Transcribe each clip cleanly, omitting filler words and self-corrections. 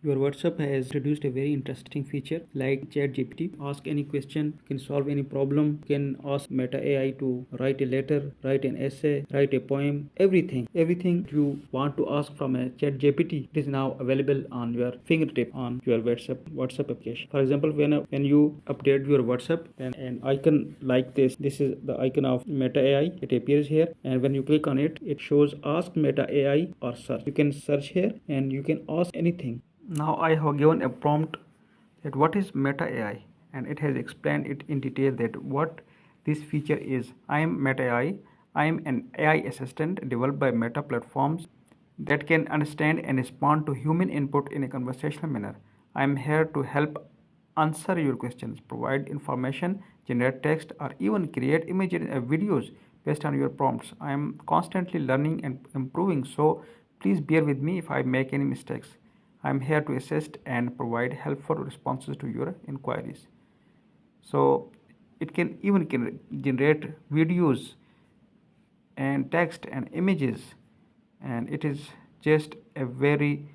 Your WhatsApp has introduced a very interesting feature like ChatGPT. Ask any question, can solve any problem, can ask Meta AI to write a letter, write an essay, write a poem, everything. Everything you want to ask from a ChatGPT is now available on your fingertip on your WhatsApp application. For example, when you update your WhatsApp, then an icon like this is the icon of Meta AI. It appears here, and when you click on it, it shows Ask Meta AI or search. You can search here and you can ask anything. Now I have given a prompt that what is Meta AI, and it has explained it in detail that what this feature is. I am Meta AI. I am an AI assistant developed by Meta platforms that can understand and respond to human input in a conversational manner. I am here to help answer your questions, provide information, generate text, or even create images and videos based on your prompts. I am constantly learning and improving, so please bear with me if I make any mistakes. I am here to assist and provide helpful responses to your inquiries. So it can even generate videos and text and images, and it is just a very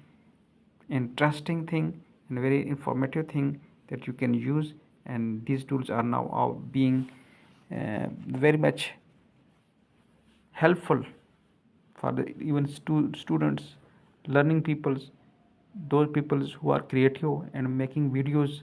interesting thing and very informative thing that you can use. And these tools are now being very much helpful for the even students, learning peoples, those people who are creative and making videos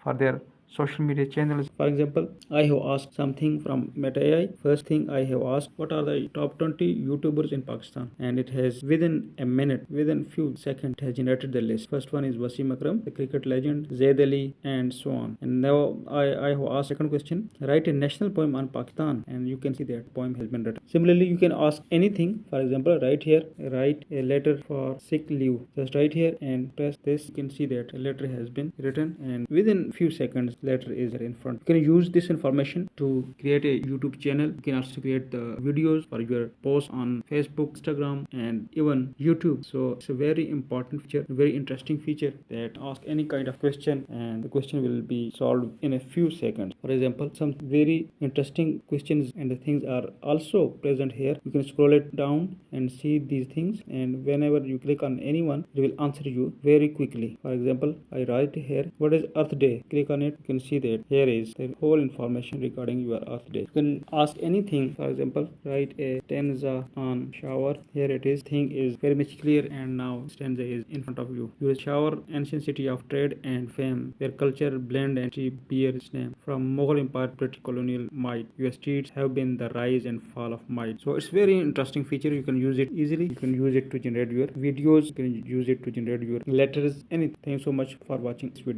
for their social media channels. For example, I have asked something from Meta AI. First thing I have asked, what are the top 20 YouTubers in Pakistan? And it has within a minute, within few seconds, has generated the list. First one is Wasim Akram, the cricket legend, Zaid Ali, and so on. And now I have asked second question, write a national poem on Pakistan, and you can see that poem has been written. Similarly, you can ask anything. For example, right here, write a letter for sick leave. Just right here and press this. You can see that a letter has been written, and within few seconds letter is in front. You can use this information to create a YouTube channel. You can also create the videos for your posts on Facebook, Instagram, and even YouTube. So it's a very important feature, very interesting feature that ask any kind of question and the question will be solved in a few seconds. For example, some very interesting questions and the things are also present here. You can scroll it down and see these things, and whenever you click on anyone, it will answer you very quickly. For example, I write here, what is Earth Day? Click on it. You can see that here is the whole information regarding your Earth Day. You can ask anything. For example, write a stanza on shower. Here it is. Thing is very much clear, and now stanza is in front of you. Your shower, ancient city of trade and fame, where culture blend and bear its name. From Mughal Empire to British colonial might, your streets have been the rise and fall of might. So it's very interesting feature. You can use it easily. You can use it to generate your videos. You can use it to generate your letters. Anything. Thanks so much for watching this video.